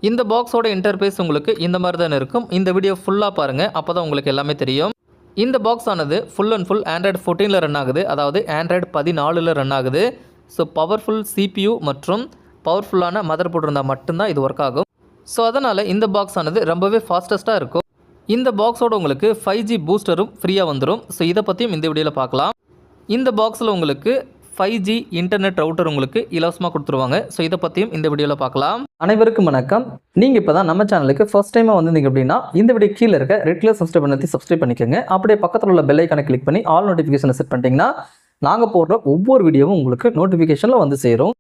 இந்த பாக்ஸோட இன்டர்ஃபேஸ் உங்களுக்கு இந்த மாதிரி தான் இருக்கும். இந்த வீடியோ ஃபுல்லாக பாருங்கள், அப்போ தான் உங்களுக்கு எல்லாமே தெரியும். இந்த பாக்ஸ் ஆனது ஃபுல் அண்ட் ஃபுல் ஆண்ட்ராய்டு 14ல் ரன் ஆகுது, அதாவது ஆண்ட்ராய்டு 14ல் ரன் ஆகுது. ஸோ பவர்ஃபுல் CPU மற்றும் பவர்ஃபுல்லான மதர் போர்டு இருந்தால் மட்டும்தான் இது ஒர்க் ஆகும். ஸோ அதனால் இந்த பாக்ஸ் ஆனது ரொம்பவே ஃபாஸ்டஸ்ட்டாக இருக்கும். இந்த பாக்ஸோட உங்களுக்கு 5G பூஸ்டரும் ஃப்ரீயாக வந்துடும். ஸோ இதை பற்றியும் இந்த வீடியோவில் பார்க்கலாம். இந்த பாக்ஸில் உங்களுக்கு 5G இன்டர்நெட் ரவுட்டர் உங்களுக்கு இலவசமாக கொடுத்துருவாங்க. ஸோ இதை பற்றியும் இந்த வீடியோவில் பார்க்கலாம். அனைவருக்கும் வணக்கம். நீங்கள் இப்போ தான் நம்ம சேனலுக்கு ஃபர்ஸ்ட் டைமாக வந்திருந்தீங்க அப்படின்னா இந்த வீடியோ கீழே இருக்க ரெட் கலர் சப்ஸ்கிரைப் பண்ணி சப்ஸ்கிரைப் பண்ணிக்கோங்க. அப்படியே பக்கத்தில் உள்ள பெல் ஐக்கானை கிளிக் பண்ணி ஆல் நோட்டிஃபிகேஷனை செட் பண்ணிட்டீங்கன்னா நாங்கள் போடுற ஒவ்வொரு வீடியோவும் உங்களுக்கு நோட்டிஃபிகேஷனில் வந்து சேரும்.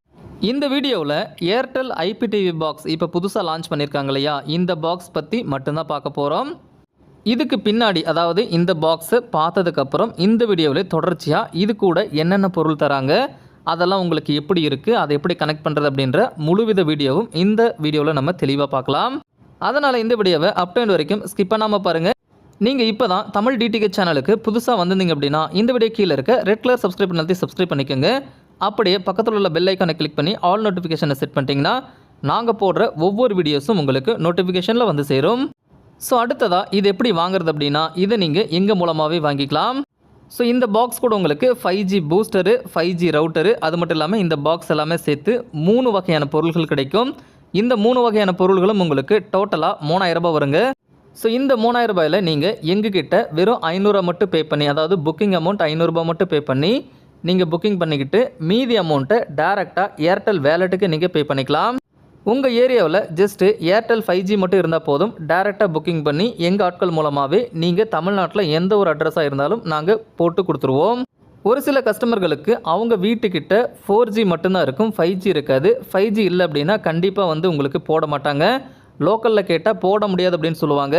இந்த வீடியோவில் ஏர்டெல் IPTV பாக்ஸ் இப்போ புதுசாக லான்ச் பண்ணியிருக்காங்க இல்லையா, இந்த பாக்ஸ் பற்றி மட்டும்தான் பார்க்க போகிறோம். இதுக்கு பின்னாடி, அதாவது இந்த பாக்ஸை பார்த்ததுக்கப்புறம் இந்த வீடியோவில் தொடர்ச்சியாக இது கூட என்னென்ன பொருள் தராங்க, அதெல்லாம் உங்களுக்கு எப்படி இருக்குது, அதை எப்படி கனெக்ட் பண்ணுறது அப்படின்ற முழுவித வீடியோவும் இந்த வீடியோவில் நம்ம தெளிவாக பார்க்கலாம். அதனால் இந்த வீடியோவை அப் டு எண்ட் வரைக்கும் ஸ்கிப் பண்ணாமல் பாருங்கள். நீங்கள் இப்போ தான் தமிழ் DTH சேனலுக்கு புதுசாக வந்திருந்தீங்க அப்படின்னா இந்த வீடியோ கீழே இருக்க ரெட் கலர் சப்ஸ்கிரைப் பண்ணி சப்ஸ்கிரைப் பண்ணிக்கோங்க. அப்படியே பக்கத்தில் உள்ள பெல் ஐக்கானை கிளிக் பண்ணி ஆல் நோட்டிஃபிகேஷனை செட் பண்ணிட்டீங்கன்னா நாங்கள் போடுற ஒவ்வொரு வீடியோஸும் உங்களுக்கு நோட்டிஃபிகேஷனில் வந்து சேரும். ஸோ அடுத்ததாக இது எப்படி வாங்குறது அப்படின்னா, இதை நீங்கள் எங்கள் மூலமாகவே வாங்கிக்கலாம். ஸோ இந்த பாக்ஸ் கூட உங்களுக்கு 5G பூஸ்டரு, 5G ரவுட்டரு, அது மட்டும் இல்லாமல் இந்த பாக்ஸ் எல்லாமே சேர்த்து 3 வகையான பொருள்கள் கிடைக்கும். இந்த 3 வகையான பொருள்களும் உங்களுக்கு டோட்டலாக 3000 ரூபாய் வருங்க. ஸோ இந்த 3000 ரூபாயில் நீங்கள் எங்ககிட்ட வெறும் 500 மட்டும் பே பண்ணி, அதாவது புக்கிங் அமௌண்ட் 500 ரூபாய் மட்டும் பே பண்ணி நீங்கள் புக்கிங் பண்ணிக்கிட்டு மீதி அமௌண்ட்டை டேரெக்டாக ஏர்டெல் வேலெட்டுக்கு நீங்கள் பே பண்ணிக்கலாம். உங்கள் ஏரியாவில் ஜஸ்ட்டு ஏர்டெல் 5G மட்டும் இருந்தால் போதும், டேரெக்டாக புக்கிங் பண்ணி எங்கள் ஆட்கள் மூலமாகவே நீங்கள் தமிழ்நாட்டில் எந்த ஒரு அட்ரஸாக இருந்தாலும் நாங்கள் போட்டு கொடுத்துருவோம். ஒரு சில கஸ்டமர்களுக்கு அவங்க வீட்டுக்கிட்ட 4G மட்டும்தான் இருக்கும், 5G இருக்காது. 5G இல்லை அப்படின்னா கண்டிப்பாக வந்து உங்களுக்கு போட மாட்டாங்க. லோக்கலில் கேட்டால் போட முடியாது அப்படின்னு சொல்லுவாங்க.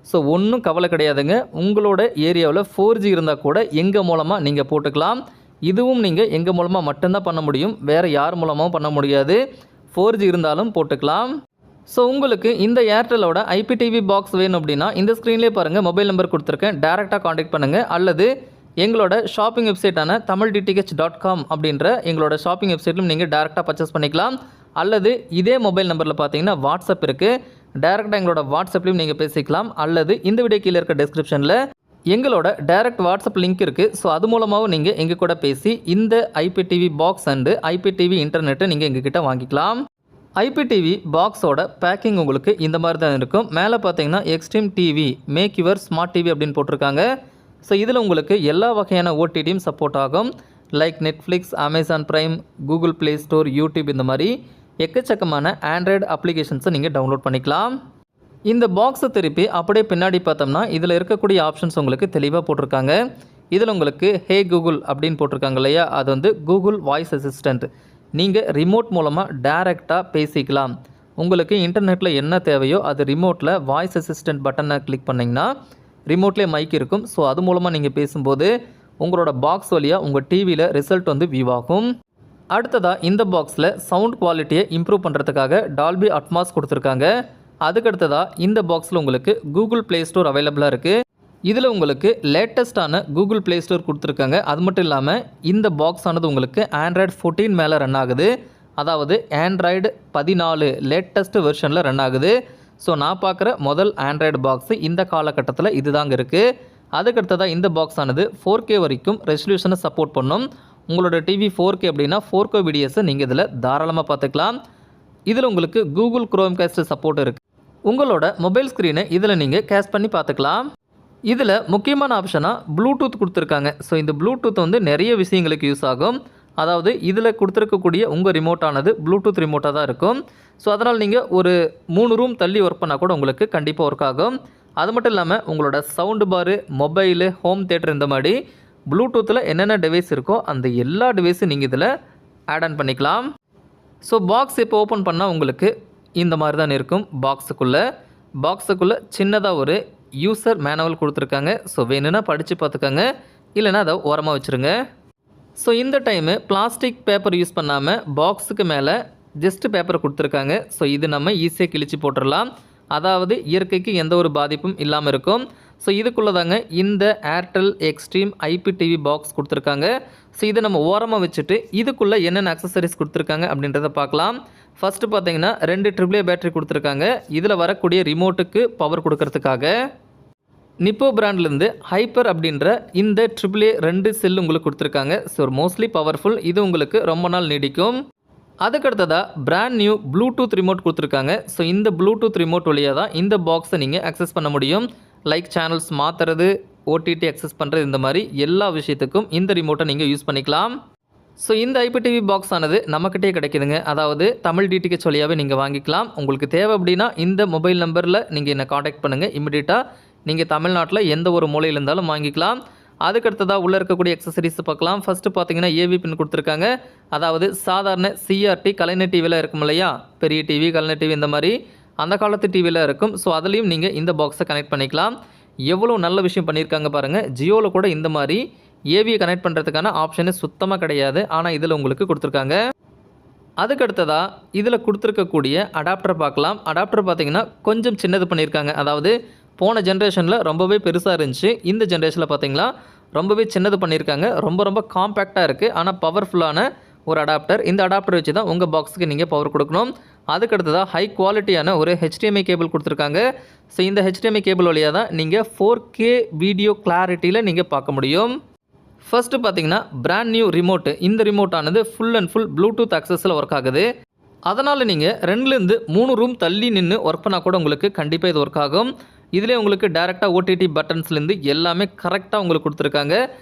ஸோ ஒன்றும் கவலை கிடையாதுங்க. உங்களோட ஏரியாவில் 4G இருந்தால் கூட எங்கள் மூலமாக நீங்கள் போட்டுக்கலாம். இதுவும் நீங்கள் எங்கள் மூலமாக மட்டும்தான் பண்ண முடியும், வேறு யார் மூலமாகவும் பண்ண முடியாது. 4G இருந்தாலும் போட்டுக்கலாம். ஸோ உங்களுக்கு இந்த ஏர்டெலோட IPTV பாக்ஸ் வேணும் அப்படின்னா இந்த ஸ்க்ரீன்லேயே பாருங்கள், மொபைல் நம்பர் கொடுத்துருக்கேன், டேரெக்டாக காண்டாக்ட் பண்ணுங்கள். அல்லது எங்களோட ஷாப்பிங் வெப்சைட்டான tamildth.com அப்படின்ற எங்களோட ஷாப்பிங் வெப்சைட்லையும் நீங்கள் டேரெக்டாக பர்ச்சேஸ் பண்ணிக்கலாம். அல்லது இதே மொபைல் நம்பரில் பார்த்தீங்கன்னா வாட்ஸ்அப் இருக்குது, டேரெக்டாக எங்களோட வாட்ஸ்அப்லையும் நீங்கள் பேசிக்கலாம். அல்லது இந்த வீடியோ கீழே இருக்க டிஸ்கிரிப்ஷனில் எங்களோட டைரக்ட் வாட்ஸ்அப் லிங்க் இருக்குது. ஸோ அது மூலமாகவும் நீங்கள் எங்கள் கூட பேசி இந்த IPTV பாக்ஸ் அண்டு IPTV இன்டர்நெட்டை நீங்கள் எங்ககிட்ட வாங்கிக்கலாம். IPTV பாக்ஸோட பேக்கிங் உங்களுக்கு இந்த மாதிரி தான் இருக்கும். மேலே பார்த்தீங்கன்னா Xstream TV make your smart TV அப்படின்னு போட்டிருக்காங்க. ஸோ இதில் உங்களுக்கு எல்லா வகையான OTTயும் சப்போர்ட் ஆகும். Like Netflix, Amazon Prime, Google Play Store, YouTube, இந்த மாதிரி எக்கச்சக்கமான ஆண்ட்ராய்டு அப்ளிகேஷன்ஸை நீங்கள் டவுன்லோட் பண்ணிக்கலாம். இந்த பாக்ஸை திருப்பி அப்படியே பின்னாடி பார்த்தோம்னா இதில் இருக்கக்கூடிய ஆப்ஷன்ஸ் உங்களுக்கு தெளிவாக போட்டிருக்காங்க. இதில் உங்களுக்கு ஹே கூகுள் அப்படின்னு போட்டிருக்காங்க இல்லையா, அது வந்து கூகுள் வாய்ஸ் அசிஸ்டண்ட். நீங்கள் ரிமோட் மூலமாக டைரெக்டாக பேசிக்கலாம். உங்களுக்கு இன்டர்நெட்டில் என்ன தேவையோ அது ரிமோட்டில் வாய்ஸ் அசிஸ்டண்ட் பட்டனை கிளிக் பண்ணிங்கன்னா ரிமோட்லேயே மைக் இருக்கும். ஸோ அது மூலமாக நீங்கள் பேசும்போது உங்களோட பாக்ஸ் வழியாக உங்கள் டிவியில் ரிசல்ட் வந்து வியூ ஆகும். அடுத்ததாக இந்த பாக்ஸில் சவுண்ட் குவாலிட்டியை இம்ப்ரூவ் பண்ணுறதுக்காக டால்பி அட்மாஸ் கொடுத்துருக்காங்க. அதுக்கடுத்ததாக இந்த பாக்ஸில் உங்களுக்கு கூகுள் ப்ளே ஸ்டோர் அவைலபிளாக இருக்குது. இதில் உங்களுக்கு லேட்டஸ்ட்டான கூகுள் ப்ளே ஸ்டோர் கொடுத்துருக்காங்க. அது மட்டும் இல்லாமல் இந்த பாக்ஸ் ஆனது உங்களுக்கு ஆண்ட்ராய்டு 14 மேலே ரன் ஆகுது, அதாவது ஆண்ட்ராய்டு 14 லேட்டஸ்ட் வெர்ஷனில் ரன் ஆகுது. ஸோ நான் பார்க்குற முதல் ஆண்ட்ராய்டு பாக்ஸு இந்த காலகட்டத்தில் இது தாங்க இருக்குது. அதுக்கடுத்ததாக இந்த பாக்ஸ் ஆனது 4K வரைக்கும் ரெசல்யூஷனை சப்போர்ட் பண்ணும். உங்களோட டிவி 4K அப்படின்னா 4K வீடியோஸை நீங்கள் இதில் தாராளமாக பார்த்துக்கலாம். இதில் உங்களுக்கு கூகுள் குரோம்காஸ்ட் சப்போர்ட் இருக்குது. உங்களோட மொபைல் ஸ்க்ரீனை இதில் நீங்கள் கேஷ் பண்ணி பார்த்துக்கலாம். இதில் முக்கியமான ஆப்ஷனாக ப்ளூடூத் கொடுத்துருக்காங்க. ஸோ இந்த ப்ளூடூத் வந்து நிறைய விஷயங்களுக்கு யூஸ் ஆகும். அதாவது இதில் கொடுத்துருக்கக்கூடிய உங்கள் ரிமோட்டானது ப்ளூடூத் ரிமோட்டாக தான் இருக்கும். ஸோ அதனால் நீங்கள் ஒரு 3 ரூம் தள்ளி ஒர்க் பண்ணால் கூட உங்களுக்கு கண்டிப்பாக ஒர்க் ஆகும். அது மட்டும் இல்லாமல் உங்களோட சவுண்டு பாரு, மொபைலு, ஹோம் தியேட்டர், இந்த மாதிரி ப்ளூடூத்தில் என்னென்ன டிவைஸ் இருக்கோ அந்த எல்லா டிவைஸும் நீங்கள் இதில் ஆட் ஆன் பண்ணிக்கலாம். ஸோ பாக்ஸ் இப்போ ஓப்பன் பண்ணால் உங்களுக்கு இந்த மாதிரி தான் இருக்கும். பாக்ஸுக்குள்ளே சின்னதாக ஒரு யூசர் மேனுவல் கொடுத்துருக்காங்க. ஸோ வேணும்னா படித்து பார்த்துக்கோங்க, இல்லைனா அதை ஓரமாக வச்சுருங்க. ஸோ இந்த டைமு பிளாஸ்டிக் பேப்பர் யூஸ் பண்ணாமல் பாக்ஸுக்கு மேலே ஜஸ்ட்டு பேப்பர் கொடுத்துருக்காங்க. ஸோ இது நம்ம ஈஸியாக கிழிச்சு போட்டுடலாம், அதாவது இயற்கைக்கு எந்த ஒரு பாதிப்பும் இல்லாமல் இருக்கும். ஸோ இதுக்குள்ளே தாங்க இந்த ஏர்டெல் எக்ஸ்ட்ரீம் IPTV பாக்ஸ் கொடுத்துருக்காங்க. ஸோ இதை நம்ம ஓரமாக வச்சுட்டு இதுக்குள்ளே என்னென்ன அக்சசரிஸ் கொடுத்துருக்காங்க அப்படின்றத பார்க்கலாம். ஃபஸ்ட்டு பார்த்தீங்கன்னா 2 AAA பேட்டரி கொடுத்துருக்காங்க. இதில் வரக்கூடிய ரிமோட்டுக்கு பவர் கொடுக்கறதுக்காக நிப்போ பிராண்ட்லேருந்து ஹைப்பர் அப்படின்ற இந்த AAA 2 செல் உங்களுக்கு கொடுத்துருக்காங்க. So mostly powerful. இது உங்களுக்கு ரொம்ப நாள் நீடிக்கும். அதுக்கடுத்ததாக பிராண்ட் நியூ ப்ளூடூத் ரிமோட் கொடுத்துருக்காங்க. ஸோ இந்த ப்ளூடூத் ரிமோட் வழியாக தான் இந்த பாக்ஸை நீங்கள் அக்சஸ் பண்ண முடியும். லைக் சேனல்ஸ் மாற்றுறது, ஓடிடி அக்சஸ் பண்ணுறது, இந்த மாதிரி எல்லா விஷயத்துக்கும் இந்த ரிமோட்டை நீங்கள் யூஸ் பண்ணிக்கலாம். ஸோ இந்த ஐபிடிவி பாக்ஸ் ஆனது நம்மக்கிட்டே கிடைக்குதுங்க. அதாவது தமிழ் டிடிஹெச் வழியாகவே நீங்கள் வாங்கிக்கலாம். உங்களுக்கு தேவை அப்படின்னா இந்த மொபைல் நம்பரில் நீங்கள் என்னை காண்டாக்ட் பண்ணுங்கள். இமிடியேட்டாக நீங்கள் தமிழ்நாட்டில் எந்த ஒரு மூலையில் இருந்தாலும் வாங்கிக்கலாம். அதுக்கடுத்ததாக உள்ளே இருக்கக்கூடிய எக்ஸசரிஸ் பார்க்கலாம். ஃபஸ்ட்டு பார்த்தீங்கன்னா ஏவி பின் கொடுத்துருக்காங்க. அதாவது சாதாரண சிஆர்டி கலைஞர் டிவியில் இருக்கும் இல்லையா, பெரிய டிவி, கலைஞர் டிவி, இந்த மாதிரி அந்த காலத்து டிவியில் இருக்கும். ஸோ அதுலேயும் நீங்கள் இந்த பாக்ஸை கனெக்ட் பண்ணிக்கலாம். எவ்வளோ நல்ல விஷயம் பண்ணியிருக்காங்க பாருங்கள். ஜியோவில் கூட இந்த மாதிரி ஏவியை கனெக்ட் பண்ணுறதுக்கான ஆப்ஷனு சுத்தமாக கிடையாது. ஆனால் இதில் உங்களுக்கு கொடுத்துருக்காங்க. அதுக்கடுத்ததாக இதில் கொடுத்துருக்கக்கூடிய அடாப்டர் பார்க்கலாம். அடாப்டர் பார்த்தீங்கன்னா கொஞ்சம் சின்னது பண்ணியிருக்காங்க. அதாவது போன ஜென்ரேஷனில் ரொம்பவே பெருசாக இருந்துச்சு. இந்த ஜென்ரேஷனில் பார்த்தீங்கன்னா ரொம்பவே சின்னது பண்ணியிருக்காங்க. ரொம்ப காம்பேக்டாக இருக்குது. ஆனால் பவர்ஃபுல்லான ஒரு அடாப்டர். இந்த அடாப்டர் வச்சு தான் உங்கள் பாக்ஸுக்கு நீங்கள் பவர் கொடுக்கணும். அதுக்கடுத்ததாக ஹை குவாலிட்டியான ஒரு HDMI கேபிள் கொடுத்துருக்காங்க. ஸோ இந்த HDMI கேபிள் வழியாக தான் நீங்கள் 4K வீடியோ கிளாரிட்டியில் நீங்கள் பார்க்க முடியும். ஃபஸ்ட்டு பார்த்தீங்கன்னா பிராண்ட் நியூ ரிமோட்டு. இந்த ரிமோட் ஆனது ஃபுல் அண்ட் ஃபுல் ப்ளூடூத் அக்சஸில் ஒர்க் ஆகுது. அதனால் நீங்கள் 2லேருந்து 3 ரூம் தள்ளி நின்று ஒர்க் பண்ணால் கூட உங்களுக்கு கண்டிப்பாக இது ஒர்க் ஆகும். இதிலே உங்களுக்கு டேரெக்டாக ஓடிடி பட்டன்ஸ்லேருந்து எல்லாமே கரெக்டாக உங்களுக்கு கொடுத்துருக்காங்க.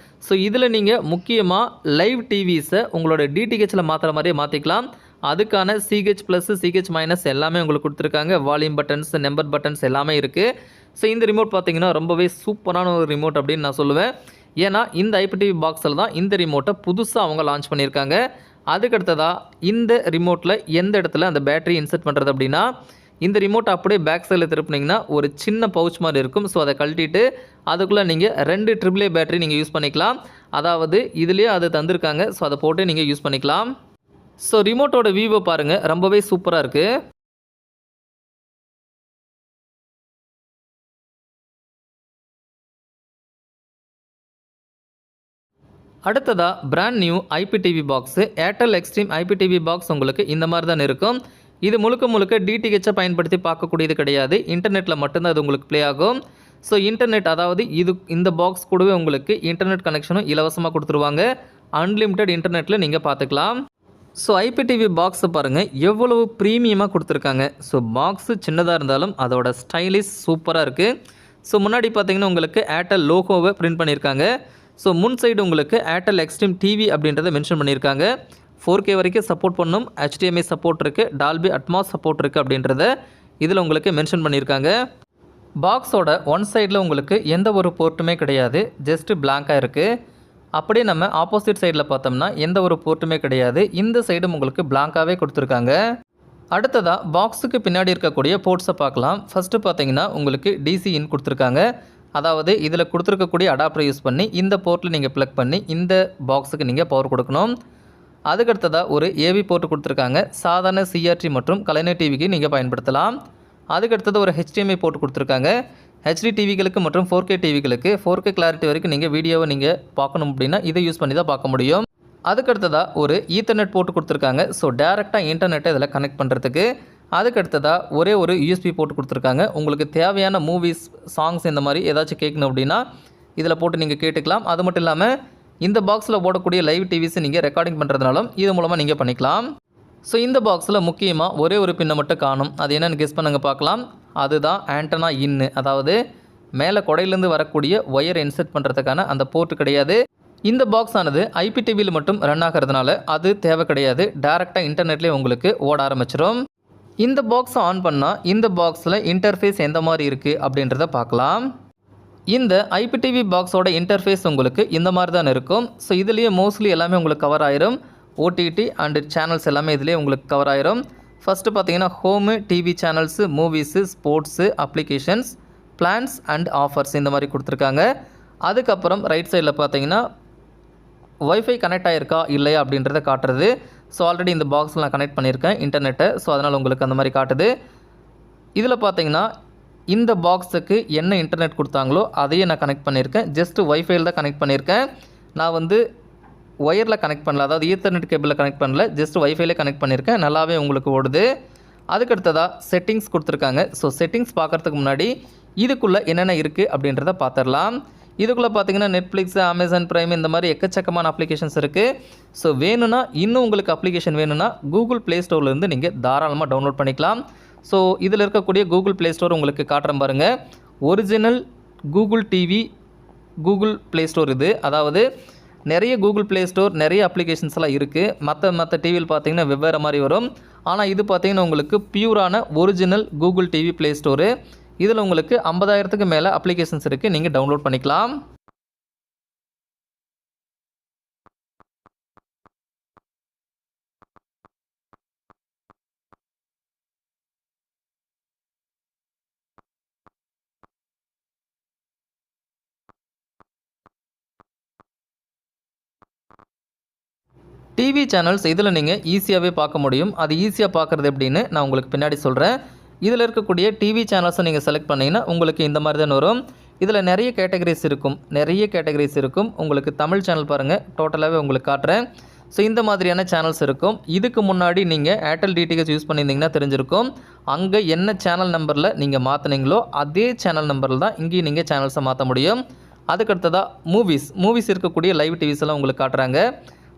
ஸோ இதில் நீங்கள் முக்கியமாக லைவ் டிவிஸை உங்களோட டிடிஹெச்சில் மாற்றுற மாதிரியே மாற்றிக்கலாம். அதுக்கான சிஹெச் ப்ளஸ் சிஹெச் மைனஸ் எல்லாமே உங்களுக்கு கொடுத்துருக்காங்க. வால்யூம் பட்டன்ஸ், நம்பர் பட்டன்ஸ் எல்லாமே இருக்குது. ஸோ இந்த ரிமோட் பார்த்தீங்கன்னா ரொம்பவே சூப்பரான ஒரு ரிமோட் அப்படின்னு நான் சொல்லுவேன். ஏன்னா இந்த ஐபிடிவி பாக்ஸில் தான் இந்த ரிமோட்டை புதுசாக அவங்க லான்ச் பண்ணியிருக்காங்க. அதுக்கடுத்ததாக இந்த ரிமோட்டில் எந்த இடத்துல அந்த பேட்டரி இன்சர்ட் பண்ணுறது அப்படின்னா, இந்த ரிமோட் அப்படியே பேக் சைடில் திருப்பினீங்கன்னா ஒரு சின்ன பவுச் மாதிரி இருக்கும். ஸோ அதை கழட்டிட்டு அதுக்குள்ளே நீங்கள் 2 AAA பேட்டரி நீங்கள் யூஸ் பண்ணிக்கலாம். அதாவது இதுலேயே அது தந்திருக்காங்க. ஸோ அதை போட்டு நீங்கள் யூஸ் பண்ணிக்கலாம். ஸோ ரிமோட்டோட வியூவை பாருங்கள், ரொம்பவே சூப்பராக இருக்குது. அடுத்ததாக brand new IPTV box, Airtel extreme IPTV box உங்களுக்கு இந்த மாதிரி தான் இருக்கும். இது முழுக்க டிடிஹெச்சை பயன்படுத்தி பார்க்கக்கூடியது கிடையாது. இன்டர்நெட்டில் மட்டும்தான் அது உங்களுக்கு ப்ளே ஆகும். ஸோ இன்டர்நெட், அதாவது இந்த பாக்ஸ் கூடவே உங்களுக்கு இன்டர்நெட் கனெக்ஷனும் இலவசமாக கொடுத்துருவாங்க. அன்லிமிட்டெட் இன்டர்நெட்டில் நீங்கள் பார்த்துக்கலாம். ஸோ ஐபிடிவி பாக்ஸை பாருங்கள் எவ்வளவு ப்ரீமியமாக கொடுத்துருக்காங்க. ஸோ பாக்ஸு சின்னதாக இருந்தாலும் அதோட ஸ்டைலிஷ் சூப்பராக இருக்குது. ஸோ முன்னாடி பார்த்தீங்கன்னா உங்களுக்கு ஏர்டெல் லோகோவை பிரிண்ட் பண்ணியிருக்காங்க. ஸோ முன் சைடு உங்களுக்கு ஏர்டெல் எக்ஸ்ட்ரீம் டிவி அப்படின்றத மென்ஷன் பண்ணியிருக்காங்க. 4K வரைக்கும் சப்போர்ட் பண்ணும், HDMI சப்போர்ட் இருக்குது, டால்பி அட்மாஸ் சப்போர்ட் இருக்குது அப்படின்றத இதில் உங்களுக்கு மென்ஷன் பண்ணியிருக்காங்க. பாக்ஸோட ஒன் சைடில் உங்களுக்கு எந்த ஒரு போர்ட்டுமே கிடையாது, ஜஸ்ட்டு பிளாங்காக இருக்குது. அப்படியே நம்ம ஆப்போசிட் சைடில் பார்த்தோம்னா எந்த ஒரு போர்ட்டுமே கிடையாது. இந்த சைடும் உங்களுக்கு பிளாங்காகவே கொடுத்துருக்காங்க. அடுத்ததாக பாக்ஸுக்கு பின்னாடி இருக்கக்கூடிய போர்ட்ஸை பார்க்கலாம். ஃபஸ்ட்டு பார்த்தீங்கன்னா உங்களுக்கு டிசி இன் கொடுத்துருக்காங்க. அதாவது இதில் கொடுத்துருக்கக்கூடிய அடாப்டரை யூஸ் பண்ணி இந்த போர்ட்டில் நீங்கள் ப்ளக் பண்ணி இந்த பாக்ஸுக்கு நீங்கள் பவர் கொடுக்கணும். அதுக்கடுத்ததாக ஒரு ஏவி போர்ட்டு கொடுத்துருக்காங்க. சாதாரண சிஆர்டி மற்றும் கலைஞர் டிவிக்கு நீங்கள் பயன்படுத்தலாம். அதுக்கடுத்தது ஒரு HDMI போர்ட்டு கொடுத்துருக்காங்க. HD டிவிகளுக்கு மற்றும் 4K டிவிகளுக்கு 4K கிளாரிட்டி வரைக்கும் நீங்கள் வீடியோவை நீங்கள் பார்க்கணும் அப்படின்னா இதை யூஸ் பண்ணி தான் பார்க்க முடியும். அதுக்கடுத்ததாக ஒரு ஈத்தர்நெட் போர்ட்டு கொடுத்துருக்காங்க. ஸோ டேரெக்டாக இன்டர்நெட்டை இதில் கனெக்ட் பண்ணுறதுக்கு. அதுக்கடுத்ததாக ஒரே ஒரு USB போர்ட்டு கொடுத்துருக்காங்க. உங்களுக்கு தேவையான மூவிஸ், சாங்ஸ் இந்த மாதிரி ஏதாச்சும் கேட்கணும் அப்படின்னா இதில் போட்டு நீங்கள் கேட்டுக்கலாம். அது மட்டும் இல்லாமல் இந்த பாக்ஸில் ஓடக்கூடிய லைவ் டிவிஸை நீங்கள் ரெக்கார்டிங் பண்ணுறதுனாலும் இது மூலமாக நீங்கள் பண்ணிக்கலாம். ஸோ இந்த பாக்ஸில் முக்கியமாக ஒரே ஒரு பின்னை மட்டும் காணும். அது என்னென்னு கெஸ் பண்ணுங்க பார்க்கலாம். அதுதான் ஆண்டனா இன்னு. அதாவது மேலே கொடையிலேருந்து வரக்கூடிய ஒயரை இன்சர்ட் பண்ணுறதுக்கான அந்த போர்ட்டு கிடையாது. இந்த பாக்ஸ் ஆனது ஐபிடிவியில் மட்டும் ரன் ஆகிறதுனால அது தேவை கிடையாது. டேரெக்டாக இன்டர்நெட்லேயே உங்களுக்கு ஓட ஆரம்பிச்சிடும். இந்த பாக்ஸை ஆன் பண்ணால் இந்த பாக்ஸில் இன்டர்ஃபேஸ் எந்த மாதிரி இருக்குது அப்படின்றத பார்க்கலாம். இந்த ஐபிடிவி பாக்ஸோட இன்டர்ஃபேஸ் உங்களுக்கு இந்த மாதிரி தான் இருக்கும். ஸோ இதுலேயே மோஸ்ட்லி எல்லாமே உங்களுக்கு கவர் ஆயிரும். ஓடிடி அண்டு சேனல்ஸ் எல்லாமே இதுலேயே உங்களுக்கு கவர் ஆயிரும். ஃபஸ்ட்டு பார்த்தீங்கன்னா home, TV channels, movies, sports, applications, plans and offers இந்த மாதிரி கொடுத்துருக்காங்க. அதுக்கப்புறம் ரைட் சைடில் பார்த்தீங்கன்னா வைஃபை கனெக்ட் ஆகிருக்கா இல்லையா அப்படின்றத காட்டுறது. ஸோ ஆல்ரெடி இந்த பாக்ஸில் நான் கனெக்ட் பண்ணியிருக்கேன் இன்டர்நெட்டை. ஸோ அதனால் உங்களுக்கு அந்த மாதிரி காட்டுது. இதில் பார்த்தீங்கன்னா இந்த பாக்ஸுக்கு என்ன இன்டர்நெட் கொடுத்தாங்களோ அதையே நான் கனெக்ட் பண்ணியிருக்கேன். ஜஸ்ட்டு வைஃபையில் தான் கனெக்ட் பண்ணியிருக்கேன். நான் ஒயரில் கனெக்ட் பண்ணல, அதாவது ஈத்தர்நெட் கேபிளில் கனெக்ட் பண்ணல, ஜஸ்ட் வைஃபைல கனெக்ட் பண்ணியிருக்கேன். நல்லாவே உங்களுக்கு ஓடுது. அதுக்கடுத்ததாக செட்டிங்ஸ் கொடுத்துருக்காங்க. ஸோ செட்டிங்ஸ் பார்க்குறதுக்கு முன்னாடி இதுக்குள்ளே என்னென்ன இருக்குது அப்படின்றத பார்த்துடலாம். இதுக்குள்ளே பார்த்தீங்கன்னா நெட்ஃப்ளிக்ஸ், அமேசான் பிரைம் இந்த மாதிரி எக்கச்சக்கமான அப்ளிகேஷன்ஸ் இருக்குது. ஸோ வேணும்னா இன்னும் உங்களுக்கு அப்ளிகேஷன் வேணும்னா கூகுள் ப்ளே ஸ்டோர்லேருந்து நீங்கள் தாராளமாக டவுன்லோட் பண்ணிக்கலாம். ஸோ இதில் இருக்கக்கூடிய கூகுள் ப்ளே ஸ்டோர் உங்களுக்கு காட்டுறேன் பாருங்கள். Original Google TV Google Play store இது. அதாவது நிறைய கூகுள் ப்ளே ஸ்டோர் நிறைய அப்ளிகேஷன்ஸ்லாம் இருக்குது. மற்ற டிவியில் பார்த்தீங்கன்னா வெவ்வேறு மாதிரி வரும். ஆனால் இது பார்த்தீங்கன்னா உங்களுக்கு பியூரான original Google TV play store. இதில் உங்களுக்கு 50,000க்கு மேலே அப்ளிகேஷன்ஸ் இருக்குது, நீங்கள் டவுன்லோட் பண்ணிக்கலாம். டிவி சேனல்ஸ் இதில் நீங்கள் ஈஸியாகவே பார்க்க முடியும். அது ஈஸியாக பார்க்குறது எப்படின்னு நான் உங்களுக்கு பின்னாடி சொல்கிறேன். இதில் இருக்கக்கூடிய டிவி சேனல்ஸை நீங்கள் செலக்ட் பண்ணிங்கன்னா உங்களுக்கு இந்த மாதிரி தான் வரும். இதில் நிறைய கேட்டகரிஸ் இருக்கும். உங்களுக்கு தமிழ் சேனல் பாருங்கள், டோட்டலாகவே உங்களுக்கு காட்டுறேன். ஸோ இந்த மாதிரியான சேனல்ஸ் இருக்கும். இதுக்கு முன்னாடி நீங்கள் ஏர்டெல் டிடிஹெச் யூஸ் பண்ணியிருந்தீங்கன்னா தெரிஞ்சிருக்கும். அங்கே என்ன சேனல் நம்பரில் நீங்கள் மாற்றினீங்களோ அதே சேனல் நம்பரில் தான் இங்கேயும் நீங்கள் சேனல்ஸை மாற்ற முடியும். அதுக்கடுத்ததாக மூவிஸ் இருக்கக்கூடிய லைவ் டிவிஸ் எல்லாம் உங்களுக்கு காட்டுறாங்க.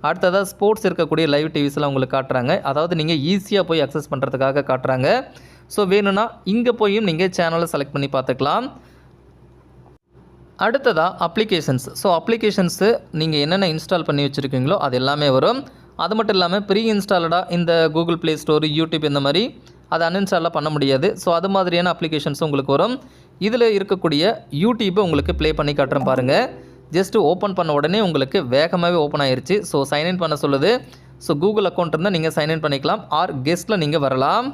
அடுத்ததாக ஸ்போர்ட்ஸ் இருக்கக்கூடிய லைவ் டிவிஸ்லாம் உங்களுக்கு காட்டுறாங்க. அதாவது நீங்கள் ஈஸியாக போய் அக்சஸ் பண்ணுறதுக்காக காட்டுறாங்க. ஸோ வேணும்னா இங்கே போயும் நீங்கள் சேனலை செலக்ட் பண்ணி பார்த்துக்கலாம். அடுத்ததாக அப்ளிகேஷன்ஸ். ஸோ அப்ளிகேஷன்ஸு நீங்கள் என்னென்ன இன்ஸ்டால் பண்ணி வச்சுருக்கீங்களோ அது எல்லாமே வரும். அது மட்டும் இல்லாமல் ப்ரீ இன்ஸ்டால்டாக இந்த கூகுள் ப்ளே ஸ்டோர், யூடியூப் இந்த மாதிரி அதை அன்இன்ஸ்டாலாக பண்ண முடியாது. ஸோ அது மாதிரியான அப்ளிகேஷன்ஸும் உங்களுக்கு வரும். இதில் இருக்கக்கூடிய யூடியூப்பை உங்களுக்கு ப்ளே பண்ணி காட்டுறேன் பாருங்கள். ஜஸ்ட்டு ஓப்பன் பண்ண உடனே உங்களுக்கு வேகமாகவே ஓப்பன் ஆயிருச்சு. ஸோ சைன்இன் பண்ண சொல்லுது. ஸோ கூகுள் அக்கௌண்ட் இருந்தால் நீங்கள் சைன்இன் பண்ணிக்கலாம். ஆர் கெஸ்ட்டில் நீங்கள் வரலாம்.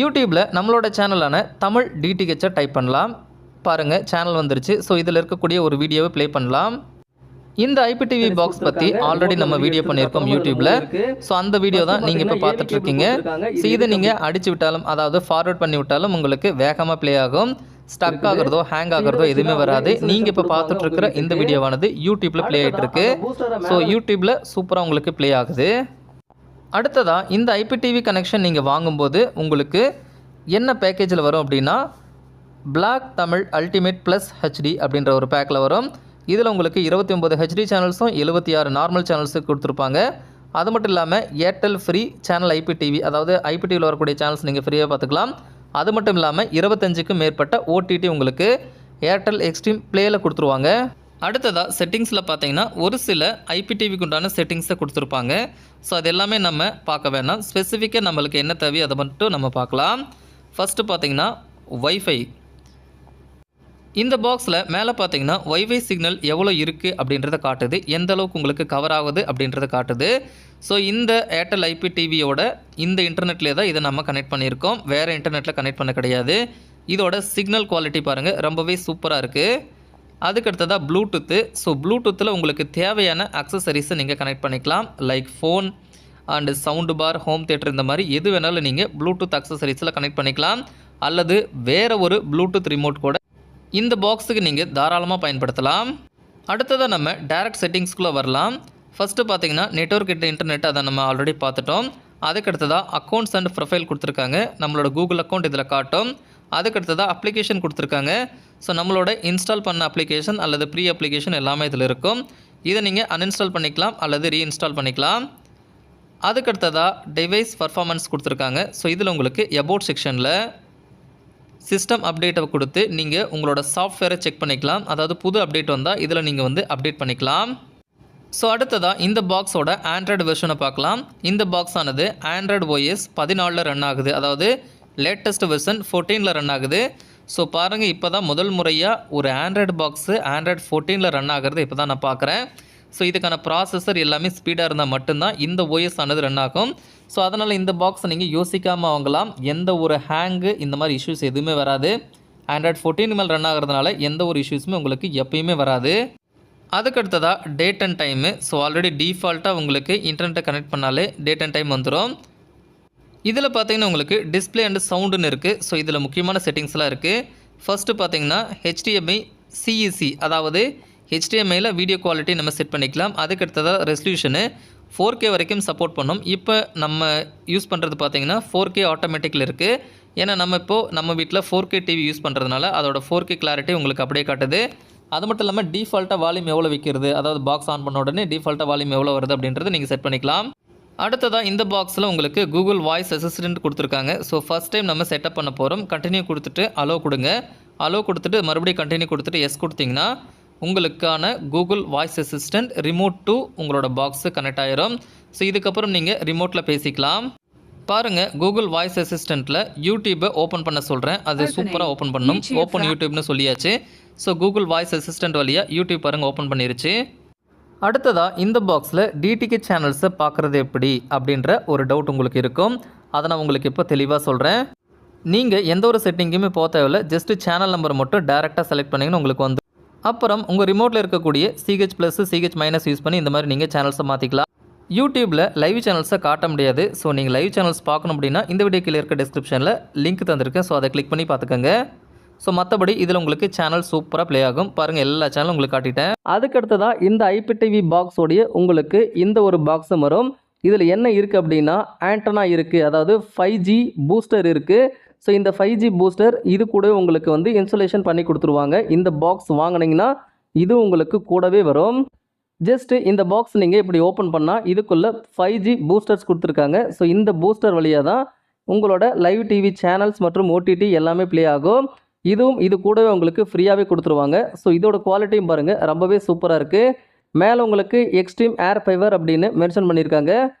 யூடியூப்பில் நம்மளோட சேனலான தமிழ் டிடிஹெச்சை டைப் பண்ணலாம். பாருங்கள் சேனல் வந்துருச்சு. ஸோ இதில் இருக்கக்கூடிய ஒரு வீடியோவை ப்ளே பண்ணலாம். இந்த ஐபிடிவி பாக்ஸ் பற்றி ஆல்ரெடி நம்ம வீடியோ பண்ணியிருக்கோம் யூடியூப்பில். ஸோ அந்த வீடியோ தான் நீங்கள் இப்போ பார்த்துட்ருக்கீங்க. ஸோ இதை நீங்கள் அடித்து விட்டாலும், அதாவது ஃபார்வர்ட் பண்ணி விட்டாலும் உங்களுக்கு வேகமாக ப்ளே ஆகும். ஸ்டக் ஆகிறதோ ஹேங் ஆகிறதோ எதுவுமே வராது. நீங்கள் இப்போ பார்த்துட்ருக்கிற இந்த வீடியோவானது யூடியூப்பில் ப்ளே ஆகிட்டு இருக்கு. ஸோ யூடியூப்பில் சூப்பராக உங்களுக்கு ப்ளே ஆகுது. அடுத்ததாக இந்த ஐபிடிவி கனெக்ஷன் நீங்கள் வாங்கும்போது உங்களுக்கு என்ன பேக்கேஜில் வரும் அப்படின்னா black Tamil ultimate plus HD அப்படின்ற ஒரு பேக்கில் வரும். இதில் உங்களுக்கு 29 ஹெச்டி சேனல்ஸும் 76 நார்மல் சேனல்ஸும் கொடுத்துருப்பாங்க. அது மட்டும் இல்லாமல் ஏர்டெல் ஃப்ரீ சேனல் ஐபிடிவி, அதாவது ஐபிடிவியில் வரக்கூடிய சேனல்ஸ் நீங்கள் ஃப்ரீயாக பார்த்துக்கலாம். அது மட்டும் இல்லாமல் 25க்கும் மேற்பட்ட ஓடிடி உங்களுக்கு ஏர்டெல் எக்ஸ்ட்ரீம் ப்ளேயில் கொடுத்துருவாங்க. அடுத்ததாக செட்டிங்ஸில் பார்த்தீங்கன்னா ஒரு சில ஐபிடிவிக்கு உண்டான செட்டிங்ஸை கொடுத்துருப்பாங்க. ஸோ அது எல்லாமே நம்ம பார்க்க வேணாம். ஸ்பெசிஃபிக்காக நம்மளுக்கு என்ன தேவையோ அதை மட்டும் நம்ம பார்க்கலாம். ஃபஸ்ட்டு பார்த்தீங்கன்னா வைஃபை. இந்த பாக்ஸில் மேலே பார்த்தீங்கன்னா வைஃபை சிக்னல் எவ்வளோ இருக்குது அப்படின்றத காட்டுது, எந்த அளவுக்கு உங்களுக்கு கவர் ஆகுது அப்படின்றத காட்டுது. ஸோ இந்த ஏர்டெல் ஐபிடிவியோட இந்த இன்டர்நெட்லேயே தான் இதை நம்ம கனெக்ட் பண்ணியிருக்கோம். வேறு இன்டர்நெட்டில் கனெக்ட் பண்ண கிடையாது. இதோட சிக்னல் குவாலிட்டி பாருங்கள், ரொம்பவே சூப்பராக இருக்குது. அதுக்கடுத்ததாக ப்ளூடூத்து. ஸோ ப்ளூடூத்தில் உங்களுக்கு தேவையான அக்சசரிஸை நீங்கள் கனெக்ட் பண்ணிக்கலாம். Like phone and sound bar, home theatre இந்த மாதிரி எது வேணாலும் நீங்கள் ப்ளூடூத் அக்சசரிஸில் கனெக்ட் பண்ணிக்கலாம். அல்லது வேறு ஒரு ப்ளூடூத் ரிமோட் கூட இந்த பாக்ஸுக்கு நீங்கள் தாராளமாக பயன்படுத்தலாம். அடுத்ததாக நம்ம டைரக்ட் செட்டிங்ஸ்குள்ளே வரலாம். ஃபஸ்ட்டு பார்த்தீங்கன்னா நெட்வொர்க் இன்டர்நெட், அதை நம்ம ஆல்ரெடி பார்த்துட்டோம். அதுக்கடுத்ததாக அக்கௌண்ட்ஸ் அண்ட் ப்ரொஃபைல் கொடுத்துருக்காங்க. நம்மளோட கூகுள் அக்கௌண்ட் இதில் காட்டும். அதுக்கடுத்ததாக அப்ளிகேஷன் கொடுத்துருக்காங்க. ஸோ நம்மளோட இன்ஸ்டால் பண்ண அப்ளிகேஷன் அல்லது ப்ரீ அப்ளிகேஷன் எல்லாமே இதில் இருக்கும். இதை நீங்கள் அன்இன்ஸ்டால் பண்ணிக்கலாம் அல்லது ரீஇன்ஸ்டால் பண்ணிக்கலாம். அதுக்கடுத்ததாக டிவைஸ் பர்ஃபார்மன்ஸ் கொடுத்துருக்காங்க. ஸோ இதில் உங்களுக்கு அபவுட் செக்ஷனில் சிஸ்டம் அப்டேட்டை கொடுத்து நீங்கள் உங்களோட சாஃப்ட்வேரை செக் பண்ணிக்கலாம். அதாவது புது அப்டேட் வந்தால் இதில் நீங்கள் வந்து அப்டேட் பண்ணிக்கலாம். ஸோ அடுத்ததாக இந்த பாக்ஸோட ஆண்ட்ராய்டு வெர்ஷனை பார்க்கலாம். இந்த பாக்ஸ் ஆனது ஆண்ட்ராய்டு OS 14 ரன் ஆகுது. அதாவது லேட்டஸ்ட் வெர்ஷன் 14 ரன் ஆகுது. ஸோ பாருங்கள், இப்போ தான் முதல் முறையாக ஒரு ஆண்ட்ராய்டு பாக்ஸு ஆண்ட்ராய்டு 14 ரன் ஆகிறது இப்போ தான் நான் பார்க்குறேன். ஸோ இதுக்கான ப்ராசஸர் எல்லாமே ஸ்பீடாக இருந்தால் மட்டும்தான் இந்த OS ஆனது ரன் ஆகும். ஸோ அதனால் இந்த பாக்ஸை நீங்கள் யோசிக்காமல் வாங்கலாம். எந்த ஒரு ஹேங்கு இந்த மாதிரி இஷ்யூஸ் எதுவுமே வராது. ஆண்ட்ராய்டு 14 மேல் ரன் ஆகிறதுனால எந்த ஒரு இஷ்யூஸுமே உங்களுக்கு எப்பயுமே வராது. அதுக்கடுத்ததாக date and time. So already டிஃபால்ட்டாக உங்களுக்கு இன்டர்நெட்டை கனெக்ட் பண்ணாலே டேட் அண்ட் டைம் வந்துடும். இதில் பார்த்தீங்கன்னா உங்களுக்கு டிஸ்பிளே அண்ட் சவுண்டுன்னு இருக்குது. ஸோ இதில் முக்கியமான செட்டிங்ஸ்லாம் இருக்குது. ஃபஸ்ட்டு பார்த்தீங்கன்னா HDMI CEC, அதாவது HDMIயில் வீடியோ குவாலிட்டி நம்ம செட் பண்ணிக்கலாம். அதுக்கு அடுத்ததாக ரெசல்யூஷனு 4K வரைக்கும் சப்போர்ட் பண்ணும். இப்போ நம்ம யூஸ் பண்ணுறது பார்த்தீங்கன்னா 4K ஆட்டோமேட்டிக்கில் இருக்குது. ஏன்னா நம்ம வீட்டில் 4K டிவி யூஸ் பண்ணுறதுனால அதோட 4K கிளாரிட்டி உங்களுக்கு அப்படியே காட்டுது. அது மட்டும் இல்லாமல் டிஃபால்ட்டாக வால்யூம் எவ்வளோ வைக்கிறது, அதாவது பாக்ஸ் ஆன் பண்ண உடனே டிஃபால்ட்டாக வால்யூம் எவ்வளோ வருது அப்படின்றது நீங்கள் செட் பண்ணிக்கலாம். அடுத்ததாக இந்த பாக்ஸில் உங்களுக்கு கூகுள் வாய்ஸ் அசிஸ்டன்ட் கொடுத்துருக்காங்க. ஸோ ஃபஸ்ட் டைம் நம்ம செட்டப் பண்ண போகிறோம். கண்டினியூ கொடுத்துட்டு அலோ கொடுங்க. அலோ கொடுத்துட்டு மறுபடியும் கண்டினியூ கொடுத்துட்டு எஸ் கொடுத்தீங்கன்னா உங்களுக்கான Google voice assistant remote to உங்களோட பாக்ஸு கனெக்ட் ஆயிரும். ஸோ இதுக்கப்புறம் நீங்கள் ரிமோட்டில் பேசிக்கலாம். பாருங்கள், கூகுள் வாய்ஸ் அசிஸ்டண்ட்டில் யூடியூப்பை ஓப்பன் பண்ண சொல்கிறேன். அது சூப்பராக ஓப்பன் பண்ணும். ஓப்பன் யூடியூப்னு சொல்லியாச்சு. ஸோ கூகுள் வாய்ஸ் அசிஸ்டன்ட் வழியாக யூடியூப் பாருங்கள் ஓப்பன் பண்ணிருச்சு. அடுத்ததாக இந்த பாக்ஸில் டிடிகே சேனல்ஸை பார்க்குறது எப்படி அப்படின்ற ஒரு டவுட் உங்களுக்கு இருக்கும். அதை நான் உங்களுக்கு இப்போ தெளிவாக சொல்கிறேன். நீங்கள் எந்த ஒரு செட்டிங்குமே போக தேவையில்லை. ஜஸ்ட்டு சேனல் நம்பர் மட்டும் டேரெக்டாக செலக்ட் பண்ணிங்கன்னா உங்களுக்கு வந்து அப்புறம் உங்கள் ரிமோட்டில் இருக்கக்கூடிய CH+ CH- யூஸ் பண்ணி இந்த மாதிரி நீங்கள் சேனல்ஸை மாற்றிக்கலாம். யூடியூப்பில் லைவ் சேனல்ஸை காட்ட முடியாது. ஸோ நீங்கள் லைவ் சேனல்ஸ் பார்க்கணும் அப்படின்னா இந்த வீடியோ கீழே இருக்க டிஸ்கிரிப்ஷனில் லிங்க் தந்திருக்கேன். ஸோ அதை கிளிக் பண்ணி பார்த்துக்கோங்க. ஸோ மற்றபடி இதில் உங்களுக்கு சேனல் சூப்பராக ப்ளே ஆகும். பாருங்கள், எல்லா சேனலும் உங்களுக்கு காட்டிட்டேன். அதுக்கடுத்ததாக இந்த IPTV பாக்ஸோடைய உங்களுக்கு இந்த ஒரு பாக்ஸு வரும். இதில் என்ன இருக்குது அப்படின்னா ஆண்டனா இருக்குது, அதாவது 5G பூஸ்டர் இருக்குது. ஸோ இந்த 5G பூஸ்டர் இது கூட உங்களுக்கு வந்து இன்ஸ்டாலேஷன் பண்ணி கொடுத்துருவாங்க. இந்த பாக்ஸ் வாங்கினீங்கன்னா இது உங்களுக்கு கூடவே வரும். ஜஸ்ட்டு இந்த பாக்ஸ் நீங்கள் இப்படி ஓப்பன் பண்ணால் இதுக்குள்ளே 5G பூஸ்டர்ஸ் கொடுத்துருக்காங்க. ஸோ இந்த பூஸ்டர் வழியாக தான் உங்களோட லைவ் டிவி சேனல்ஸ் மற்றும் OTT எல்லாமே ப்ளே ஆகும். இது கூடவே உங்களுக்கு ஃப்ரீயாகவே கொடுத்துருவாங்க. ஸோ இதோட குவாலிட்டியும் பாருங்கள், ரொம்பவே சூப்பராக இருக்குது. மேலே உங்களுக்கு எக்ஸ்ட்ரீம் ஏர் ஃபைபர் அப்படின்னு மென்ஷன் பண்ணியிருக்காங்க.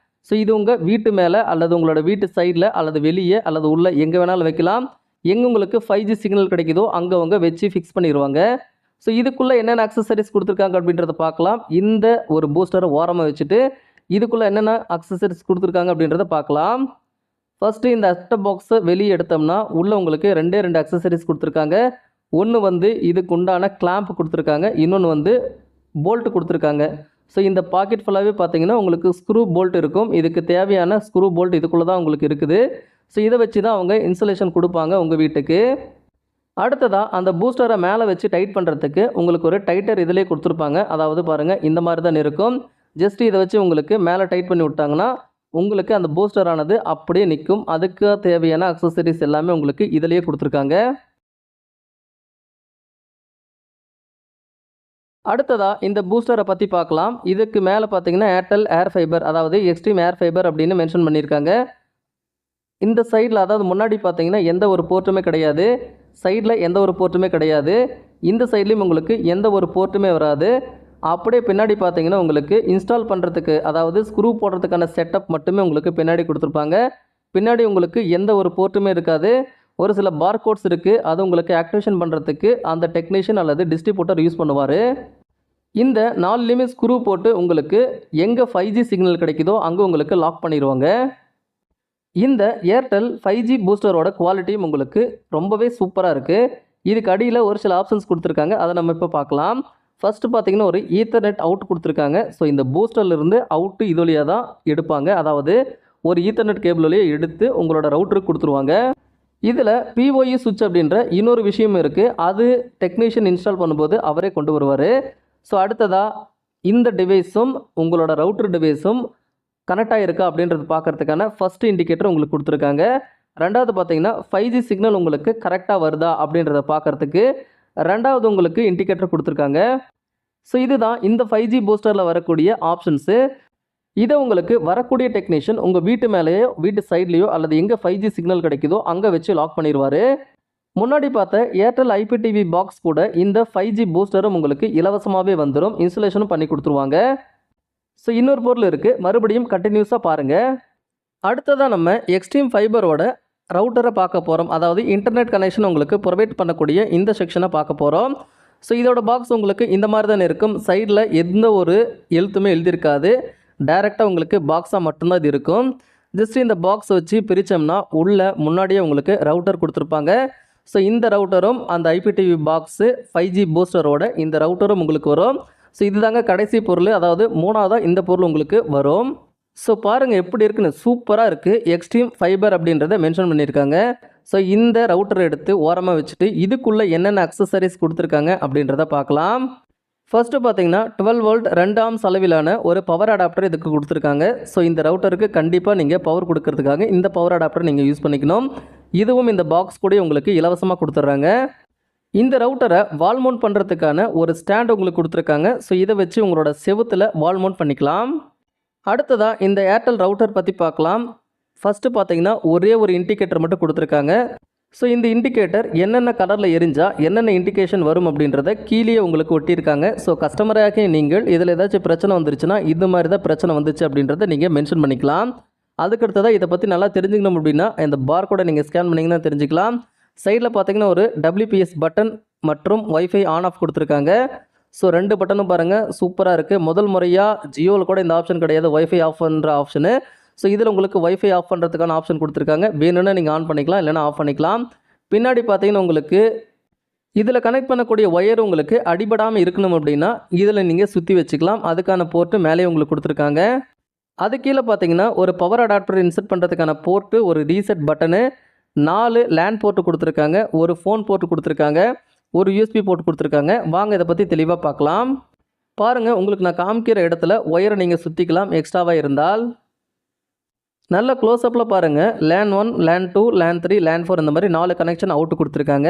ஸோ இது உங்கள் வீட்டு மேலே அல்லது உங்களோட வீட்டு சைடில் அல்லது வெளியே அல்லது உள்ளே எங்கே வேணாலும் வைக்கலாம். எங்கே உங்களுக்கு 5G சிக்னல் கிடைக்குதோ அங்கே அவங்க வச்சு ஃபிக்ஸ் பண்ணிடுவாங்க. ஸோ இதுக்குள்ளே என்னென்ன அக்சசரிஸ் கொடுத்துருக்காங்க அப்படின்றத பார்க்கலாம். இந்த ஒரு பூஸ்டரை ஓரமாக வச்சுட்டு இதுக்குள்ளே என்னென்ன அக்சசரிஸ் கொடுத்துருக்காங்க அப்படின்றத பார்க்கலாம். ஃபஸ்ட்டு இந்த செட்டப் பாக்ஸை வெளியே எடுத்தோம்னா உள்ளே உங்களுக்கு ரெண்டே அக்சசரிஸ் கொடுத்துருக்காங்க. ஒன்று வந்து இதுக்கு உண்டான கிளாம்ப் கொடுத்துருக்காங்க, இன்னொன்று வந்து போல்ட்டு கொடுத்துருக்காங்க. ஸோ இந்த பாக்கெட் ஃபுல்லாகவே பார்த்தீங்கன்னா உங்களுக்கு ஸ்க்ரூ போல்ட் இருக்கும். இதுக்கு தேவையான ஸ்க்ரூ போல்ட் இதுக்குள்ளே தான் உங்களுக்கு இருக்குது. ஸோ இதை வச்சு தான் அவங்க இன்சுலேஷன் கொடுப்பாங்க உங்கள் வீட்டுக்கு. அடுத்ததாக அந்த பூஸ்டரை மேலே வச்சு டைட் பண்ணுறதுக்கு உங்களுக்கு ஒரு டைட்டர் இதிலே கொடுத்துருப்பாங்க. அதாவது பாருங்கள், இந்த மாதிரி தான் இருக்கும். ஜஸ்ட் இதை வச்சு உங்களுக்கு மேலே டைட் பண்ணி விட்டாங்கன்னா உங்களுக்கு அந்த பூஸ்டரானது அப்படியே நிற்கும். அதுக்கு தேவையான அக்சசரிஸ் எல்லாமே உங்களுக்கு இதிலேயே கொடுத்துருக்காங்க. அடுத்ததாக இந்த பூஸ்டரை பற்றி பார்க்கலாம். இதுக்கு மேலே பார்த்தீங்கன்னா ஏர்டெல் ஏர் ஃபைபர், அதாவது எக்ஸ்ட்ரீம் ஏர் ஃபைபர் அப்படின்னு மென்ஷன் பண்ணியிருக்காங்க. இந்த சைடில், அதாவது முன்னாடி பார்த்தீங்கன்னா எந்த ஒரு போர்ட்டுமே கிடையாது, சைடில் எந்த ஒரு போர்ட்டுமே கிடையாது, இந்த சைட்லேயும் உங்களுக்கு எந்த ஒரு போர்ட்டுமே வராது. அப்படியே பின்னாடி பார்த்தீங்கன்னா உங்களுக்கு இன்ஸ்டால் பண்ணுறதுக்கு, அதாவது ஸ்க்ரூ போடுறதுக்கான செட்டப் மட்டுமே உங்களுக்கு பின்னாடி கொடுத்துருப்பாங்க. பின்னாடி உங்களுக்கு எந்த ஒரு போர்ட்டுமே இருக்காது. ஒரு சில பார்கோட்ஸ் இருக்குது, அது உங்களுக்கு ஆக்டிவேஷன் பண்ணுறதுக்கு அந்த டெக்னீஷியன் அல்லது டிஸ்ட்ரிபியூட்டர் யூஸ் பண்ணுவார். இந்த 4லேயுமே ஸ்க்ரூ போட்டு உங்களுக்கு எங்கே 5G சிக்னல் கிடைக்குதோ அங்கே உங்களுக்கு லாக் பண்ணிடுவாங்க. இந்த ஏர்டெல் 5G பூஸ்டரோட குவாலிட்டியும் உங்களுக்கு ரொம்பவே சூப்பராக இருக்குது. இதுக்கு அடியில் ஒரு சில ஆப்ஷன்ஸ் கொடுத்துருக்காங்க, அதை நம்ம இப்போ பார்க்கலாம். ஃபஸ்ட்டு பார்த்தீங்கன்னா ஒரு ஈத்தர்நெட் அவுட் கொடுத்துருக்காங்க. ஸோ இந்த பூஸ்டர்லேருந்து அவுட்டு இது வழியாக தான் எடுப்பாங்க, அதாவது ஒரு ஈத்தர்நெட் கேபிள் வழியாக எடுத்து உங்களோட ரவுட்டருக்கு கொடுத்துருவாங்க. இதில் PoE சுவிட்ச் அப்படின்ற இன்னொரு விஷயம் இருக்குது, அது டெக்னீஷியன் இன்ஸ்டால் பண்ணும்போது அவரே கொண்டு வருவார். ஸோ அடுத்ததாக இந்த டிவைஸும் உங்களோட ரவுட்டர் டிவைஸும் கனெக்ட் ஆகிருக்கா அப்படின்றது பார்க்குறதுக்கான ஃபஸ்ட்டு இண்டிகேட்டர் உங்களுக்கு கொடுத்துருக்காங்க. ரெண்டாவது பார்த்தீங்கன்னா 5G சிக்னல் உங்களுக்கு கரெக்டாக வருதா அப்படின்றத பார்க்குறதுக்கு ரெண்டாவது உங்களுக்கு இண்டிகேட்டர் கொடுத்துருக்காங்க. ஸோ இதுதான் இந்த 5G பூஸ்டரில் வரக்கூடிய ஆப்ஷன்ஸு. இதை உங்களுக்கு வரக்கூடிய டெக்னீஷியன் உங்கள் வீட்டு மேலேயோ வீட்டு சைட்லேயோ அல்லது எங்கே 5G சிக்னல் கிடைக்குதோ அங்கே வச்சு லாக் பண்ணிடுவார். முன்னாடி பார்த்த ஏர்டெல் IPTV பாக்ஸ் கூட இந்த 5G பூஸ்டரும் உங்களுக்கு இலவசமாகவே வந்துடும், இன்சுலேஷனும் பண்ணி கொடுத்துருவாங்க. ஸோ இன்னொரு பொருள் இருக்குது, மறுபடியும் கண்டினியூஸாக பாருங்கள். அடுத்ததாக நம்ம எக்ஸ்ட்ரீம் ஃபைபரோட ரவுட்டரை பார்க்க போகிறோம், அதாவது இன்டர்நெட் கனெக்ஷன் உங்களுக்கு ப்ரொவைட் பண்ணக்கூடிய இந்த செக்ஷனை பார்க்க போகிறோம். ஸோ இதோட பாக்ஸ் உங்களுக்கு இந்த மாதிரி தான் இருக்கும். சைடில் எந்த ஒரு எழுத்துமே எழுதியிருக்காது, டைரெக்டாக உங்களுக்கு பாக்ஸாக மட்டும்தான் இது இருக்கும். ஜஸ்ட் இந்த பாக்ஸ் வச்சு பிரித்தோம்னா உள்ள முன்னாடியே உங்களுக்கு ரவுட்டர் கொடுத்துருப்பாங்க. ஸோ இந்த ரவுட்டரும் அந்த IPTV பாக்ஸு 5G பூஸ்டரோட இந்த ரவுட்டரும் உங்களுக்கு வரும். ஸோ இதுதாங்க கடைசி பொருள், அதாவது மூணாவதாக இந்த பொருள் உங்களுக்கு வரும். ஸோ பாருங்கள் எப்படி இருக்குன்னு, சூப்பராக இருக்குது. எக்ஸ்ட்ரீம் ஃபைபர் அப்படின்றத மென்ஷன் பண்ணியிருக்காங்க. ஸோ இந்த ரவுட்டரை எடுத்து ஓரமாக வச்சுட்டு இதுக்குள்ளே என்னென்ன அக்சசரிஸ் கொடுத்துருக்காங்க அப்படின்றத பார்க்கலாம். ஃபர்ஸ்ட்டு பார்த்தீங்கன்னா 12 வோல்ட் 2 ஆம்ஸ் அளவிலான ஒரு பவர் அடாப்டர் இதுக்கு கொடுத்துருக்காங்க. ஸோ இந்த ரவுட்டருக்கு கண்டிப்பாக நீங்கள் பவர் கொடுக்கறதுக்காக இந்த பவர் அடாப்டர் நீங்கள் யூஸ் பண்ணிக்கணும். இதுவும் இந்த பாக்ஸ் கூட உங்களுக்கு இலவசமாக கொடுத்துட்றாங்க. இந்த ரவுட்டரை வால் மவுண்ட் பண்ணுறதுக்கான ஒரு ஸ்டாண்ட் உங்களுக்கு கொடுத்துருக்காங்க. ஸோ இதை வச்சு உங்களோட செவுத்தில் வால் மவுண்ட் பண்ணிக்கலாம். அடுத்ததாக இந்த ஏர்டெல் ரவுட்டர் பற்றி பார்க்கலாம். ஃபஸ்ட்டு பார்த்தீங்கன்னா ஒரே ஒரு இண்டிகேட்டர் மட்டும் கொடுத்துருக்காங்க. ஸோ இந்த இண்டிகேட்டர் என்னென்ன கலரில் எரிஞ்சால் என்னென்ன இண்டிகேஷன் வரும் அப்படின்றத கீழே உங்களுக்கு ஒட்டியிருக்காங்க. ஸோ கஸ்டமராக நீங்கள் இதில் ஏதாச்சும் பிரச்சனை வந்துருச்சுன்னா இது மாதிரி தான் பிரச்சனை வந்துச்சு அப்படின்றத நீங்கள் மென்ஷன் பண்ணிக்கலாம். அதுக்கடுத்ததாக இதை பற்றி நல்லா தெரிஞ்சுக்கணும் அப்படின்னா இந்த பார்கோடை நீங்கள் ஸ்கேன் பண்ணிங்கன்னா தெரிஞ்சுக்கலாம். சைடில் பார்த்தீங்கன்னா ஒரு WPS பட்டன் மற்றும் வைஃபை ஆன் ஆஃப் கொடுத்துருக்காங்க. ஸோ 2 பட்டனும் பாருங்கள் சூப்பராக இருக்குது. முதல் முறையாக ஜியோவில் கூட இந்த ஆப்ஷன் கிடையாது, வைஃபை ஆஃப் பண்ணுற ஆப்ஷனு. ஸோ இதில் உங்களுக்கு வைஃபை ஆஃப் பண்ணுறதுக்கான ஆப்ஷன் கொடுத்துருக்காங்க. வேணும்னா நீங்கள் ஆன் பண்ணிக்கலாம், இல்லைனா ஆஃப் பண்ணிக்கலாம். பின்னாடி பார்த்தீங்கன்னா உங்களுக்கு இதில் கனெக்ட் பண்ணக்கூடிய ஒயர் உங்களுக்கு அடிபடாமல் இருக்கணும் அப்படின்னா இதில் நீங்கள் சுற்றி வச்சுக்கலாம். அதுக்கான போர்ட்டு மேலே உங்களுக்கு கொடுத்துருக்காங்க. அது கீழே பார்த்தீங்கன்னா ஒரு பவர் அடாப்டர் இன்சர்ட் பண்ணுறதுக்கான போர்ட்டு, ஒரு ரீசெட் பட்டனு, 4 லேண்ட் போர்ட்டு கொடுத்துருக்காங்க, ஒரு ஃபோன் போர்ட்டு கொடுத்துருக்காங்க, ஒரு USB போர்ட் கொடுத்துருக்காங்க. வாங்க இதை பற்றி தெளிவாக பார்க்கலாம். பாருங்கள், உங்களுக்கு நான் காமிக்கிற இடத்துல ஒயரை நீங்கள் சுற்றிக்கலாம் எக்ஸ்ட்ராவாக இருந்தால். நல்ல க்ளோஸ்அப்பில் பாருங்கள், லேன் 1, லேன் 2, லேன் 3, லேன் 4 இந்த மாதிரி 4 கனெக்ஷன் அவுட்டு கொடுத்துருக்காங்க.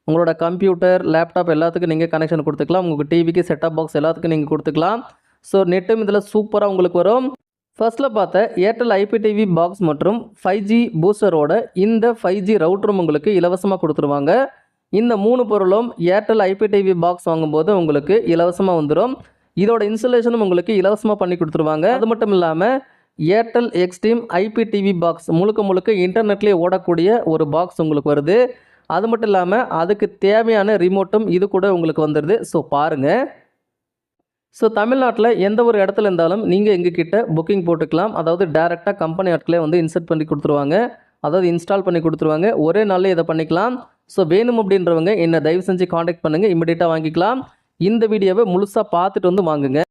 உங்களோட கம்ப்யூட்டர், லேப்டாப் எல்லாத்துக்கும் நீங்கள் கனெக்ஷன் கொடுத்துக்கலாம். உங்கள் டிவிக்கு, செட்டப் பாக்ஸ் எல்லாத்துக்கும் நீங்கள் கொடுத்துக்கலாம். ஸோ நெட்டும் இதில் சூப்பராக உங்களுக்கு வரும். ஃபர்ஸ்ட்டில் பார்த்த ஏர்டெல் IPTV பாக்ஸ் மற்றும் 5G பூஸ்டரோட இந்த 5G ரவுட்டரும் உங்களுக்கு இலவசமாக கொடுத்துருவாங்க. இந்த 3 பொருளும் ஏர்டெல் IPTV பாக்ஸ் வாங்கும்போது உங்களுக்கு இலவசமாக வந்துடும். இதோட இன்ஸ்டலேஷனும் உங்களுக்கு இலவசமாக பண்ணி கொடுத்துருவாங்க. அது மட்டும் இல்லாமல் ஏர்டெல் எக்ஸ்ட்ரீம் IPTV பாக்ஸ் முழுக்க இன்டர்நெட்லேயே ஓடக்கூடிய ஒரு பாக்ஸ் உங்களுக்கு வருது. அது மட்டும் இல்லாமல் அதுக்கு தேவையான ரிமோட்டும் இது கூட உங்களுக்கு வந்துடுது. ஸோ பாருங்கள். ஸோ தமிழ்நாட்டில் எந்த ஒரு இடத்துல இருந்தாலும் நீங்கள் எங்ககிட்ட புக்கிங் போட்டுக்கலாம். அதாவது டேரெக்டாக கம்பெனி ஆட்களே வந்து இன்சர்ட் பண்ணி கொடுத்துருவாங்க, அதாவது இன்ஸ்டால் பண்ணி கொடுத்துருவாங்க. ஒரே நாளில் இதை பண்ணிக்கலாம். ஸோ வேணும் அப்படின்றவங்க என்னை தயவு செஞ்சு காண்டாக்ட் பண்ணுங்கள், இமிடியேட்டாக வாங்கிக்கலாம். இந்த வீடியோவை முழுசாக பார்த்துட்டு வந்து வாங்குங்க.